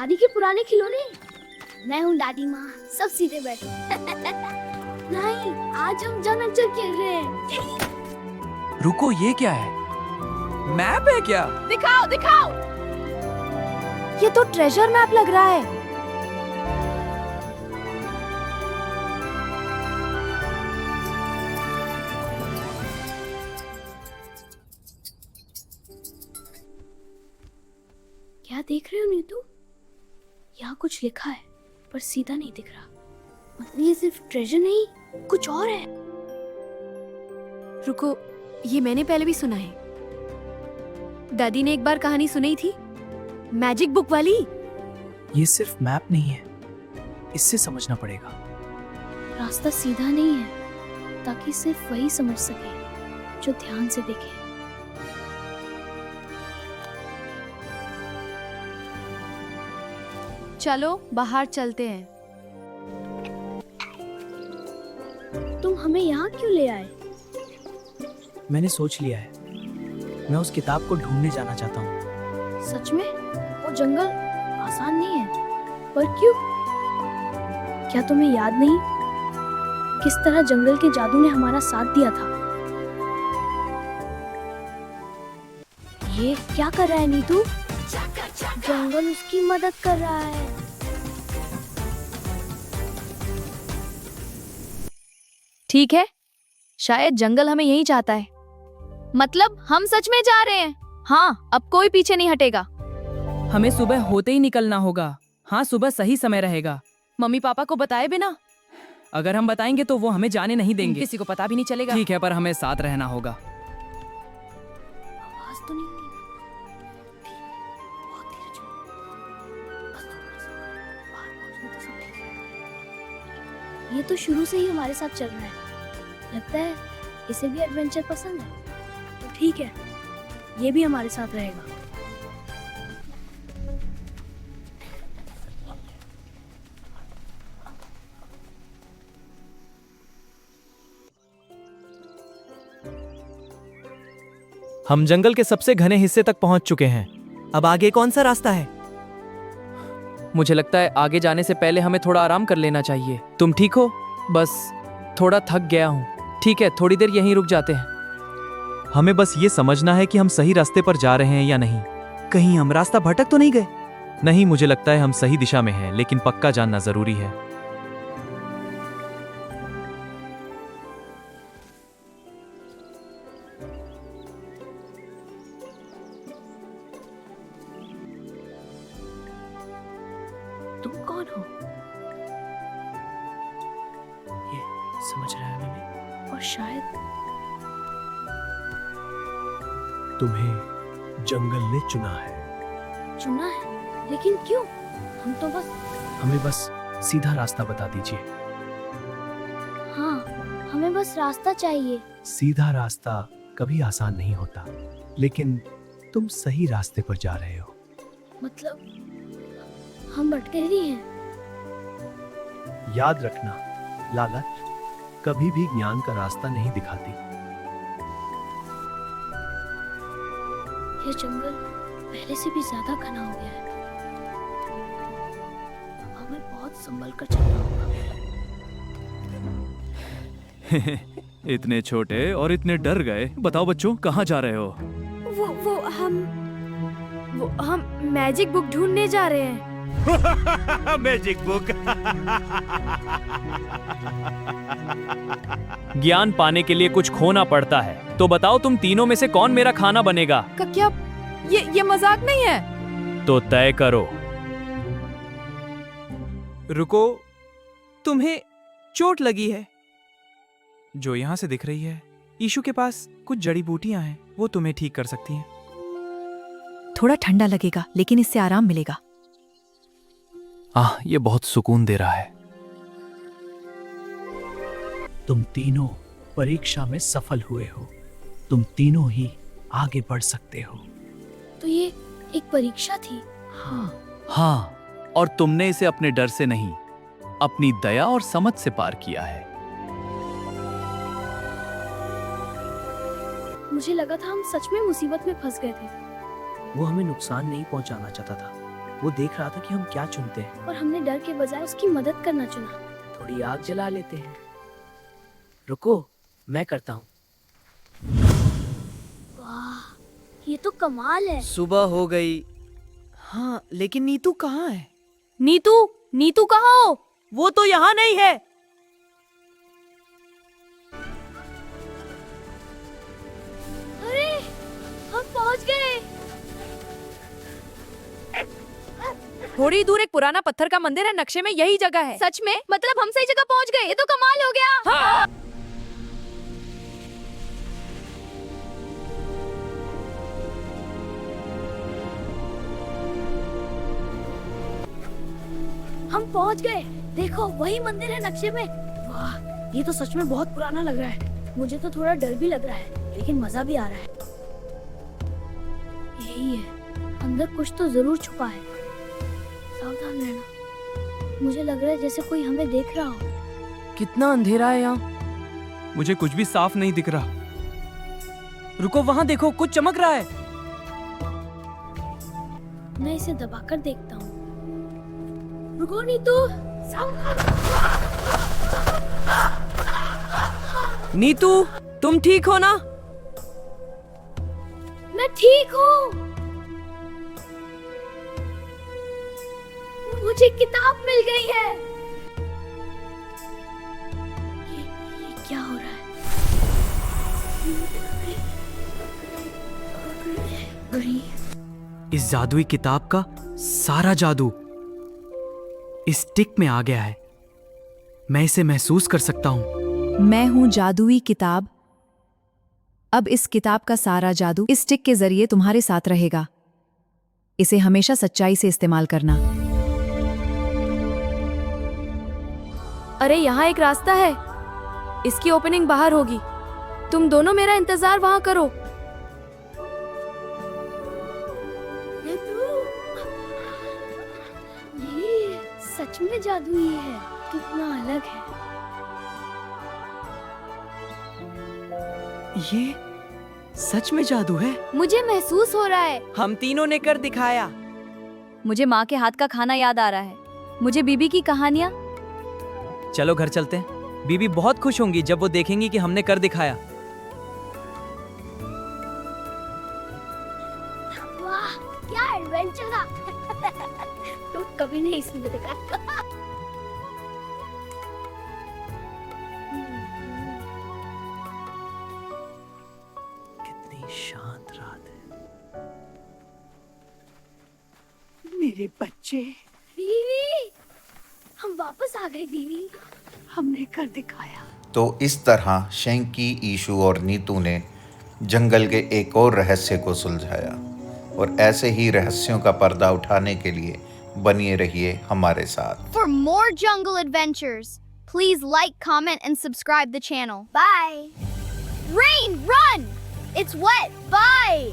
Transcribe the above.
दादी के पुराने खिलौने। मैं हूँ दादी माँ, सब सीधे बैठो। नहीं, आज हम जंगल खेल रहे हैं। रुको, ये क्या है? मैप है क्या? दिखाओ दिखाओ। ये तो ट्रेजर मैप लग रहा है। क्या देख रहे हो नीतू? यहाँ कुछ लिखा है पर सीधा नहीं दिख रहा। मतलब ये सिर्फ ट्रेजर नहीं, कुछ और है। रुको, ये मैंने पहले भी सुना है। दादी ने एक बार कहानी सुनाई थी, मैजिक बुक वाली। ये सिर्फ मैप नहीं है, इससे समझना पड़ेगा। रास्ता सीधा नहीं है, ताकि सिर्फ वही समझ सके जो ध्यान से देखे। चलो बाहर चलते हैं। तुम हमें यहाँ क्यों ले आए? मैंने सोच लिया है, मैं उस किताब को ढूंढने जाना चाहता हूँ। सच में? वो जंगल आसान नहीं है, पर क्यों? क्या तुम्हें याद नहीं किस तरह जंगल के जादू ने हमारा साथ दिया था? ये क्या कर रहा है नीतू? जंगल उसकी मदद कर रहा है। ठीक है, शायद जंगल हमें यही चाहता है। मतलब हम सच में जा रहे हैं। हाँ, अब कोई पीछे नहीं हटेगा। हमें सुबह होते ही निकलना होगा। हाँ, सुबह सही समय रहेगा। मम्मी पापा को बताए बिना? अगर हम बताएंगे तो वो हमें जाने नहीं देंगे। किसी को पता भी नहीं चलेगा। ठीक है, पर हमें साथ रहना होगा। आवाज तो नहीं हुई। बहुत धीरे चलो। बस थोड़ा सा। बाहर पहुंचने तो सब ठीक है। ये तो शुरू से ही हमारे साथ चल रहा है। लगता है इसे भी एडवेंचर पसंद है। तो ठीक है, ये भी हमारे साथ रहेगा। हम जंगल के सबसे घने हिस्से तक पहुंच चुके हैं। अब आगे कौन सा रास्ता है? मुझे लगता है आगे जाने से पहले हमें थोड़ा आराम कर लेना चाहिए। तुम ठीक हो? बस थोड़ा थक गया हूँ। ठीक है, थोड़ी देर यहीं रुक जाते हैं। हमें बस ये समझना है कि हम सही रास्ते पर जा रहे हैं या नहीं। कहीं हम रास्ता भटक तो नहीं गए? नहीं, मुझे लगता है हम सही दिशा में हैं, लेकिन पक्का जानना जरूरी है। तुम कौन हो? ये समझ रहा है मैंने। और शायद तुम्हें जंगल ने चुना है। चुना है, लेकिन क्यों? हम तो बस। हमें बस सीधा रास्ता बता दीजिए। हाँ, हमें बस रास्ता चाहिए। सीधा रास्ता कभी आसान नहीं होता, लेकिन तुम सही रास्ते पर जा रहे हो। मतलब हम भटके ही हैं। याद रखना, लालच कभी भी ज्ञान का रास्ता नहीं दिखाती। ये जंगल पहले से भी ज्यादा घना हो गया है। हमें बहुत संभल कर चलना होगा। इतने छोटे और इतने डर गए। बताओ बच्चों, कहाँ जा रहे हो? वो हम मैजिक बुक ढूंढने जा रहे हैं। Magic book. ज्ञान पाने के लिए कुछ खोना पड़ता है। तो बताओ तुम तीनों में से कौन मेरा खाना बनेगा? क्या ये मजाक नहीं है? तो तय करो। रुको, तुम्हें चोट लगी है। जो यहाँ से दिख रही है, ईशु के पास कुछ जड़ी बूटियां हैं, वो तुम्हें ठीक कर सकती हैं। थोड़ा ठंडा लगेगा, लेकिन इससे आराम मिलेगा। ये बहुत सुकून दे रहा है। तुम तीनों परीक्षा में सफल हुए हो। तुम तीनों ही आगे बढ़ सकते हो। तो ये एक परीक्षा थी। हाँ, और तुमने इसे अपने डर से नहीं, अपनी दया और समझ से पार किया है। मुझे लगा था हम सच में मुसीबत में फंस गए थे। वो हमें नुकसान नहीं पहुंचाना चाहता था, वो देख रहा था कि हम क्या चुनते हैं। और हमने डर के बजाय उसकी मदद करना चुना। थोड़ी आग जला लेते हैं। रुको, मैं करता हूँ। वाह, ये तो कमाल है। सुबह हो गई। हाँ, लेकिन नीतू कहाँ है? नीतू कहाँ हो? वो तो यहाँ नहीं है। अरे, हम पहुंच गए। थोड़ी दूर एक पुराना पत्थर का मंदिर है, नक्शे में यही जगह है। सच में? मतलब हम सही जगह पहुंच गए। ये तो कमाल हो गया। हाँ। हम पहुंच गए। देखो, वही मंदिर है नक्शे में। वाह, ये तो सच में बहुत पुराना लग रहा है। मुझे तो थोड़ा डर भी लग रहा है, लेकिन मजा भी आ रहा है। यही है, अंदर कुछ तो जरूर छुपा है। सावधान रहना। मुझे लग रहा है जैसे कोई हमें देख रहा हो। कितना अंधेरा है यहाँ। मुझे कुछ भी साफ नहीं दिख रहा। रुको, वहाँ देखो, कुछ चमक रहा है। मैं इसे दबाकर देखता हूँ। रुको नीतू। नीतू, तुम ठीक हो ना? मैं ठीक हूँ। मुझे किताब मिल गई है। ये क्या हो रहा है? इस जादुई किताब का सारा जादू इस स्टिक में आ गया है। मैं इसे महसूस कर सकता हूँ। मैं हूँ जादुई किताब। अब इस किताब का सारा जादू इस स्टिक के जरिए तुम्हारे साथ रहेगा। इसे हमेशा सच्चाई से इस्तेमाल करना। अरे, यहाँ एक रास्ता है। इसकी ओपनिंग बाहर होगी। तुम दोनों मेरा इंतजार वहाँ करो। ये सच में जादुई है। कितना अलग है। ये सच में जादू है। मुझे महसूस हो रहा है। हम तीनों ने कर दिखाया। मुझे माँ के हाथ का खाना याद आ रहा है। मुझे बीबी की कहानियाँ। चलो घर चलते हैं। बीबी बहुत खुश होंगी जब वो देखेंगी कि हमने कर दिखाया। वाह, क्या एडवेंचर था। तो कभी नहीं इसमें देखा। कितनी शांत रात है। मेरे बच्चे, बीवी, हम वापस आ गए बीवी। हमने कर दिखाया। तो इस तरह शेंकी, ईशु और नीतू ने जंगल के एक और रहस्य को सुलझाया। और ऐसे ही रहस्यों का पर्दा उठाने के लिए बनिए रहिए हमारे साथ। For more jungle adventures, please like, comment, and subscribe the channel. Bye. Rain, run! It's wet. Bye!